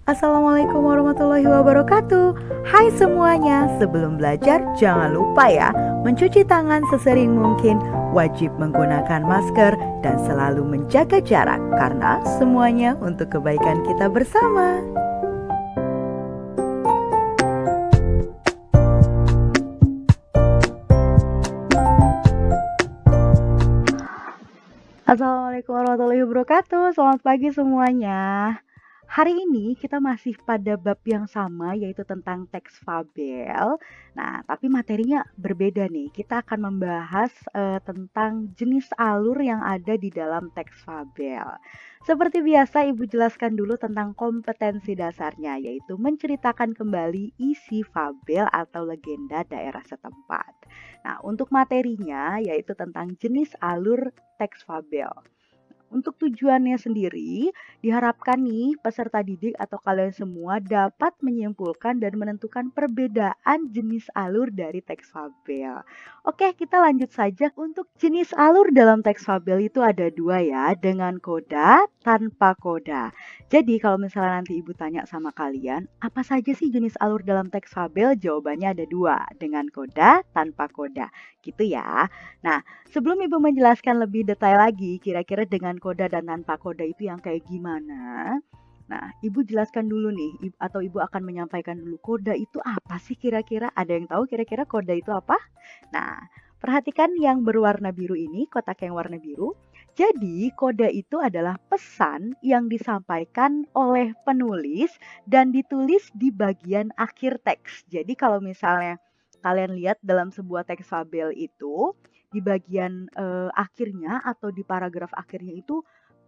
Assalamualaikum warahmatullahi wabarakatuh. Hai semuanya, sebelum belajar jangan lupa ya mencuci tangan sesering mungkin, wajib menggunakan masker dan selalu menjaga jarak karena semuanya untuk kebaikan kita bersama. Assalamualaikum warahmatullahi wabarakatuh. Selamat pagi semuanya. Hari ini kita masih pada bab yang sama, yaitu tentang teks fabel. Nah, tapi materinya berbeda nih. Kita akan membahas tentang jenis alur yang ada di dalam teks fabel. Seperti biasa, Ibu jelaskan dulu tentang kompetensi dasarnya, yaitu menceritakan kembali isi fabel atau legenda daerah setempat. Nah, untuk materinya yaitu tentang jenis alur teks fabel. Untuk tujuannya sendiri, diharapkan nih peserta didik atau kalian semua dapat menyimpulkan dan menentukan perbedaan jenis alur dari teks fabel. Oke, kita lanjut saja. Untuk jenis alur dalam teks fabel itu ada dua ya, dengan koda, tanpa koda. Jadi kalau misalnya nanti Ibu tanya sama kalian, apa saja sih jenis alur dalam teks fabel? Jawabannya ada dua, dengan koda, tanpa koda. Gitu ya. Nah, sebelum Ibu menjelaskan lebih detail lagi, kira-kira dengan koda dan tanpa koda itu yang kayak gimana? Nah, Ibu jelaskan dulu nih, atau Ibu akan menyampaikan dulu koda itu apa sih kira-kira? Ada yang tahu kira-kira koda itu apa? Nah, perhatikan yang berwarna biru ini, kotak yang warna biru. Jadi, koda itu adalah pesan yang disampaikan oleh penulis dan ditulis di bagian akhir teks. Jadi, kalau misalnya kalian lihat dalam sebuah teks fabel itu, di bagian akhirnya atau di paragraf akhirnya itu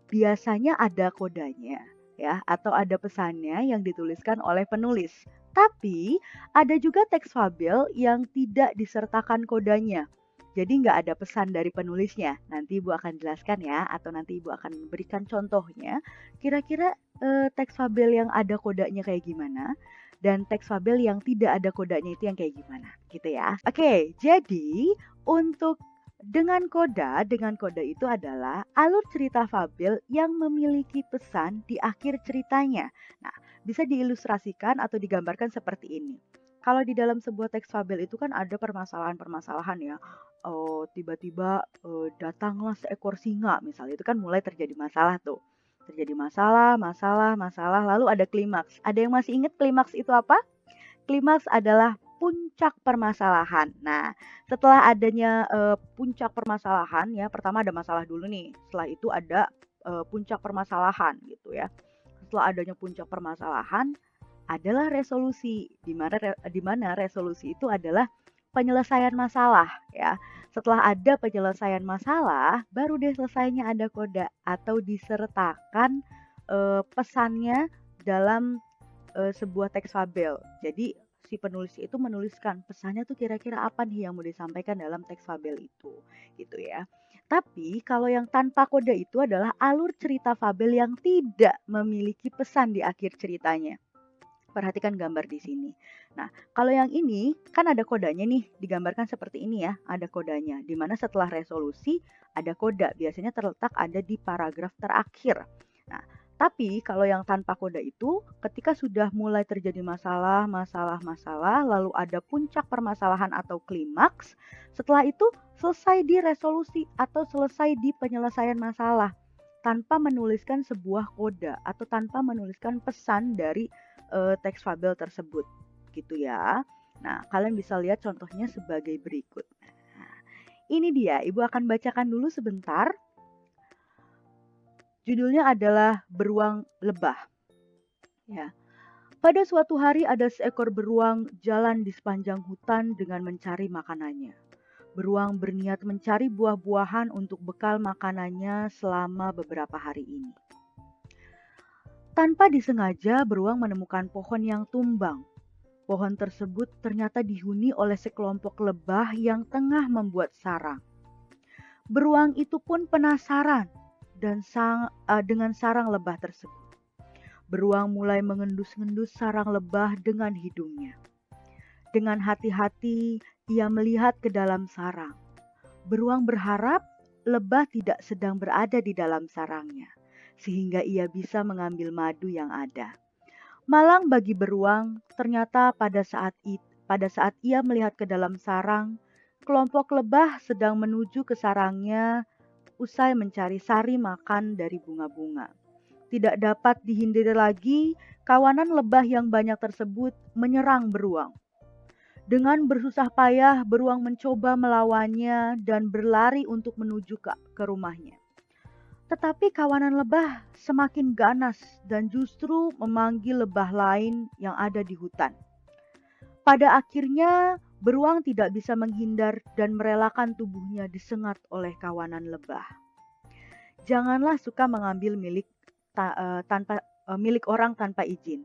biasanya ada kodanya ya, atau ada pesannya yang dituliskan oleh penulis. Tapi ada juga teks fabel yang tidak disertakan kodanya. Jadi nggak ada pesan dari penulisnya. Nanti Ibu akan jelaskan ya, atau nanti Ibu akan berikan contohnya. Kira-kira teks fabel yang ada kodanya kayak gimana? Dan teks fabel yang tidak ada kodanya itu yang kayak gimana? Gitu ya. Oke, jadi untuk dengan koda itu adalah alur cerita fabel yang memiliki pesan di akhir ceritanya. Nah, bisa diilustrasikan atau digambarkan seperti ini. Kalau di dalam sebuah teks fabel itu kan ada permasalahan-permasalahan ya. Oh, tiba-tiba datanglah seekor singa misalnya, itu kan mulai terjadi masalah tuh. Terjadi masalah, masalah, masalah, lalu ada klimaks. Ada yang masih ingat klimaks itu apa? Klimaks adalah puncak permasalahan. Nah, setelah adanya puncak permasalahan ya, pertama ada masalah dulu nih. Setelah itu ada puncak permasalahan gitu ya. Setelah adanya puncak permasalahan adalah resolusi, di mana resolusi itu adalah penyelesaian masalah ya. Setelah ada penyelesaian masalah, baru deh selesainya ada koda atau disertakan pesannya dalam sebuah teks fabel. Jadi si penulis itu menuliskan pesannya tuh kira-kira apa nih yang mau disampaikan dalam teks fabel itu, gitu ya. Tapi kalau yang tanpa kode itu adalah alur cerita fabel yang tidak memiliki pesan di akhir ceritanya. Perhatikan gambar di sini. Nah, kalau yang ini kan ada kodanya nih, digambarkan seperti ini ya, ada kodanya. Di mana setelah resolusi ada koda, biasanya terletak ada di paragraf terakhir. Nah, tapi kalau yang tanpa koda itu, ketika sudah mulai terjadi masalah, lalu ada puncak permasalahan atau klimaks, setelah itu selesai di resolusi atau selesai di penyelesaian masalah tanpa menuliskan sebuah koda atau tanpa menuliskan pesan dari teks fabel tersebut gitu ya. Nah, kalian bisa lihat contohnya sebagai berikut. Nah, ini dia, Ibu akan bacakan dulu sebentar. Judulnya adalah Beruang Lebah. Ya. Pada suatu hari ada seekor beruang jalan di sepanjang hutan dengan mencari makanannya. Beruang berniat mencari buah-buahan untuk bekal makanannya selama beberapa hari ini. Tanpa disengaja, beruang menemukan pohon yang tumbang. Pohon tersebut ternyata dihuni oleh sekelompok lebah yang tengah membuat sarang. Beruang itu pun penasaran dengan sarang lebah tersebut. Beruang mulai mengendus-ngendus sarang lebah dengan hidungnya. Dengan hati-hati, ia melihat ke dalam sarang. Beruang berharap lebah tidak sedang berada di dalam sarangnya, sehingga ia bisa mengambil madu yang ada. Malang bagi beruang, ternyata pada saat ia melihat ke dalam sarang, kelompok lebah sedang menuju ke sarangnya usai mencari sari makan dari bunga-bunga. Tidak dapat dihindari lagi, kawanan lebah yang banyak tersebut menyerang beruang. Dengan bersusah payah, beruang mencoba melawannya dan berlari untuk menuju ke rumahnya. Tetapi kawanan lebah semakin ganas dan justru memanggil lebah lain yang ada di hutan. Pada akhirnya, beruang tidak bisa menghindar dan merelakan tubuhnya disengat oleh kawanan lebah. Janganlah suka mengambil milik orang tanpa izin.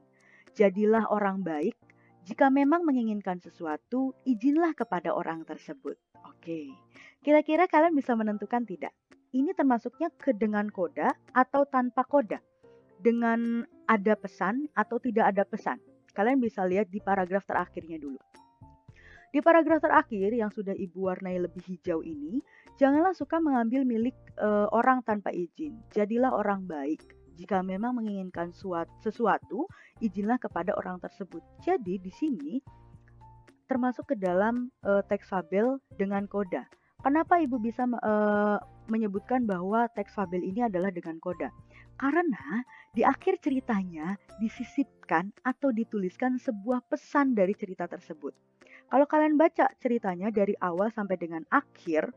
Jadilah orang baik. Jika memang menginginkan sesuatu, izinlah kepada orang tersebut. Oke, kira-kira kalian bisa menentukan tidak? Ini termasuknya dengan koda atau tanpa koda? Dengan ada pesan atau tidak ada pesan? Kalian bisa lihat di paragraf terakhirnya dulu. Di paragraf terakhir yang sudah Ibu warnai lebih hijau ini, janganlah suka mengambil milik orang tanpa izin. Jadilah orang baik. Jika memang menginginkan sesuatu, izinlah kepada orang tersebut. Jadi di sini termasuk ke dalam teks fabel dengan koda. Kenapa Ibu bisa menyebutkan bahwa teks fabel ini adalah dengan koda? Karena di akhir ceritanya disisipkan atau dituliskan sebuah pesan dari cerita tersebut. Kalau kalian baca ceritanya dari awal sampai dengan akhir,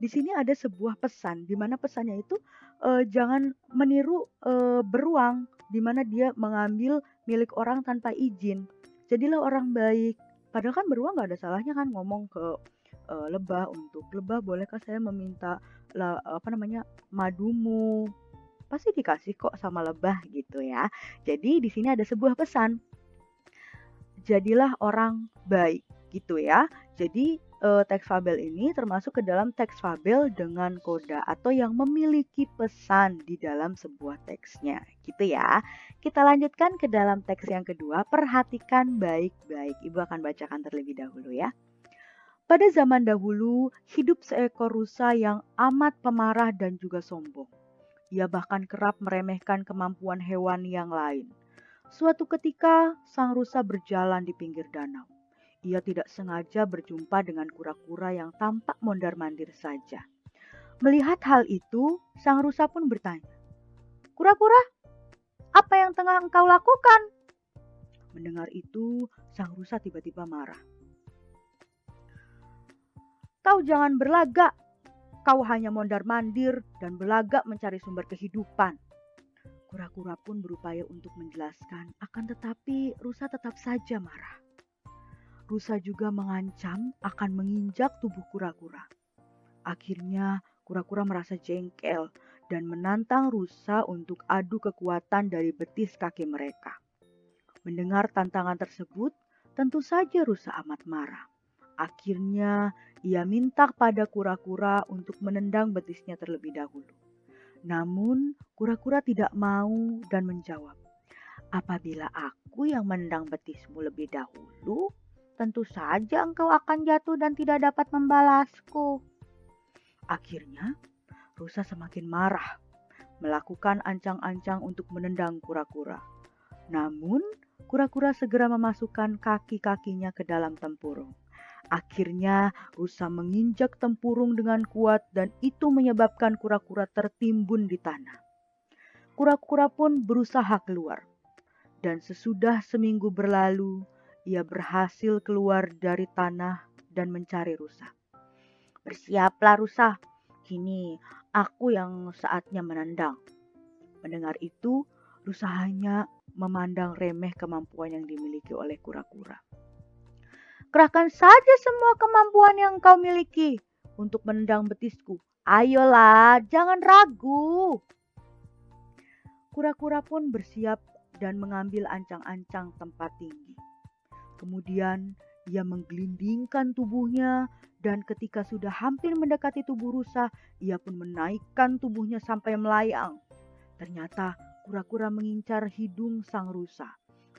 di sini ada sebuah pesan, di mana pesannya itu jangan meniru beruang, di mana dia mengambil milik orang tanpa izin. Jadilah orang baik. Padahal kan beruang nggak ada salahnya kan ngomong ke lebah untuk lebah bolehkah saya meminta madumu? Pasti dikasih kok sama lebah gitu ya. Jadi di sini ada sebuah pesan. Jadilah orang baik gitu ya. Jadi teks fabel ini termasuk ke dalam teks fabel dengan koda atau yang memiliki pesan di dalam sebuah teksnya gitu ya. Kita lanjutkan ke dalam teks yang kedua, perhatikan baik-baik. Ibu akan bacakan terlebih dahulu ya. Pada zaman dahulu, hidup seekor rusa yang amat pemarah dan juga sombong. Ia bahkan kerap meremehkan kemampuan hewan yang lain. Suatu ketika, sang rusa berjalan di pinggir danau. Ia tidak sengaja berjumpa dengan kura-kura yang tampak mondar-mandir saja. Melihat hal itu, sang rusa pun bertanya, "Kura-kura, apa yang tengah engkau lakukan?" Mendengar itu, sang rusa tiba-tiba marah. "Kau jangan berlagak. Kau hanya mondar-mandir dan berlagak mencari sumber kehidupan." Kura-kura pun berupaya untuk menjelaskan, akan tetapi rusa tetap saja marah. Rusa juga mengancam akan menginjak tubuh kura-kura. Akhirnya, kura-kura merasa jengkel dan menantang rusa untuk adu kekuatan dari betis kaki mereka. Mendengar tantangan tersebut, tentu saja rusa amat marah. Akhirnya, ia minta pada kura-kura untuk menendang betisnya terlebih dahulu. Namun, kura-kura tidak mau dan menjawab, "Apabila aku yang menendang betismu lebih dahulu, tentu saja engkau akan jatuh dan tidak dapat membalasku." Akhirnya, rusa semakin marah, melakukan ancang-ancang untuk menendang kura-kura. Namun, kura-kura segera memasukkan kaki-kakinya ke dalam tempurung. Akhirnya, rusa menginjak tempurung dengan kuat dan itu menyebabkan kura-kura tertimbun di tanah. Kura-kura pun berusaha keluar. Dan sesudah seminggu berlalu, ia berhasil keluar dari tanah dan mencari rusa. "Bersiaplah rusa, kini aku yang saatnya menendang." Mendengar itu, rusa hanya memandang remeh kemampuan yang dimiliki oleh kura-kura. "Kerahkan saja semua kemampuan yang kau miliki untuk menendang betisku. Ayolah, jangan ragu." Kura-kura pun bersiap dan mengambil ancang-ancang tempat tinggi. Kemudian ia menggelindingkan tubuhnya dan ketika sudah hampir mendekati tubuh rusa, ia pun menaikkan tubuhnya sampai melayang. Ternyata kura-kura mengincar hidung sang rusa.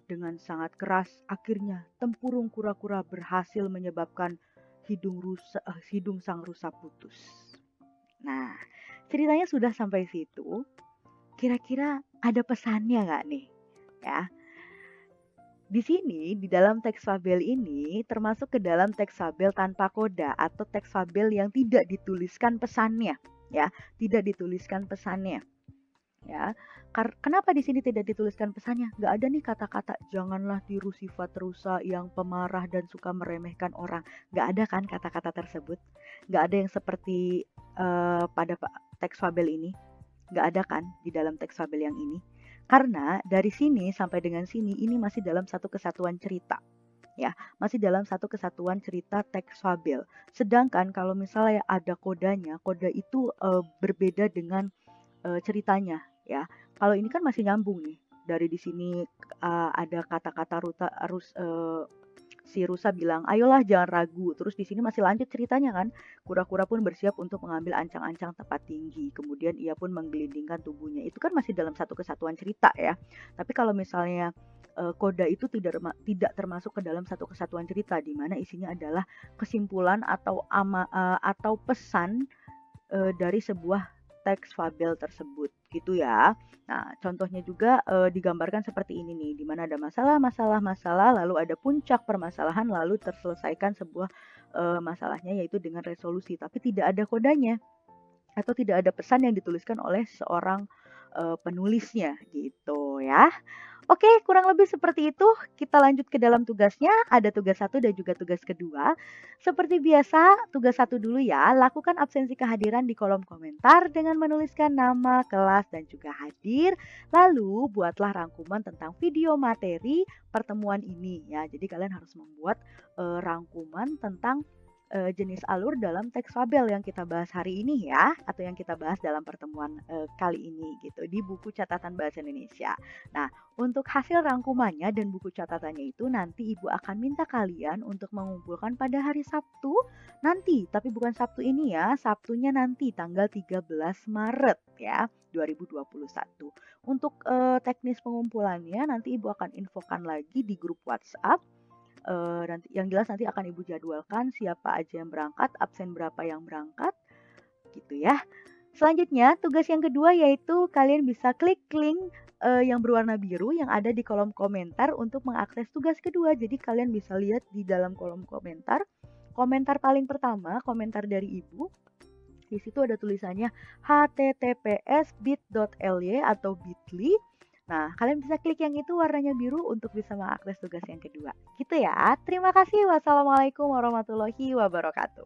Dengan sangat keras, akhirnya tempurung kura-kura berhasil menyebabkan hidung sang rusa putus. Nah, ceritanya sudah sampai situ. Kira-kira ada pesannya nggak nih? Ya, Di sini, di dalam teks fabel ini termasuk ke dalam teks fabel tanpa koda atau teks fabel yang tidak dituliskan pesannya, ya, tidak dituliskan pesannya, ya. Kenapa di sini tidak dituliskan pesannya? Nggak ada nih kata-kata janganlah tiru sifat rusa yang pemarah dan suka meremehkan orang. Nggak ada kan kata-kata tersebut? Nggak ada yang seperti pada teks fabel ini. Nggak ada kan di dalam teks fabel yang ini? Karena dari sini sampai dengan sini ini masih dalam satu kesatuan cerita. Ya, masih dalam satu kesatuan cerita teks fabel. Sedangkan kalau misalnya ada kodanya, koda itu berbeda dengan ceritanya, ya. Kalau ini kan masih nyambung nih. Dari di sini ada kata-kata si rusa bilang, "Ayolah jangan ragu." Terus di sini masih lanjut ceritanya kan. Kura-kura pun bersiap untuk mengambil ancang-ancang tempat tinggi. Kemudian ia pun menggelindingkan tubuhnya. Itu kan masih dalam satu kesatuan cerita ya. Tapi kalau misalnya koda itu tidak termasuk ke dalam satu kesatuan cerita di mana isinya adalah kesimpulan atau pesan dari sebuah teks fabel tersebut gitu ya. Nah, contohnya juga digambarkan seperti ini nih, di mana ada masalah, lalu ada puncak permasalahan, lalu terselesaikan sebuah masalahnya yaitu dengan resolusi, tapi tidak ada kodanya atau tidak ada pesan yang dituliskan oleh seorang penulisnya gitu ya. Oke, kurang lebih seperti itu. Kita lanjut ke dalam tugasnya. Ada tugas 1 dan juga tugas kedua. Seperti biasa, tugas 1 dulu ya. Lakukan absensi kehadiran di kolom komentar dengan menuliskan nama, kelas, dan juga hadir. Lalu, buatlah rangkuman tentang video materi pertemuan ini ya. Jadi kalian harus membuat rangkuman tentang jenis alur dalam teks fabel yang kita bahas hari ini ya, atau yang kita bahas dalam pertemuan kali ini gitu di buku catatan bahasa Indonesia. Nah, untuk hasil rangkumannya dan buku catatannya itu nanti Ibu akan minta kalian untuk mengumpulkan pada hari Sabtu nanti, tapi bukan Sabtu ini ya, Sabtunya nanti tanggal 13 Maret ya, 2021. Untuk teknis pengumpulannya nanti Ibu akan infokan lagi di grup WhatsApp. Nanti yang jelas nanti akan Ibu jadwalkan siapa aja yang berangkat, absen berapa yang berangkat, gitu ya. Selanjutnya, tugas yang kedua yaitu kalian bisa klik link yang berwarna biru yang ada di kolom komentar untuk mengakses tugas kedua. Jadi kalian bisa lihat di dalam kolom komentar, komentar paling pertama, komentar dari Ibu. Di situ ada tulisannya https://bit.ly atau bit.ly. Nah, kalian bisa klik yang itu warnanya biru untuk bisa mengakses tugas yang kedua. Gitu ya. Terima kasih. Wassalamualaikum warahmatullahi wabarakatuh.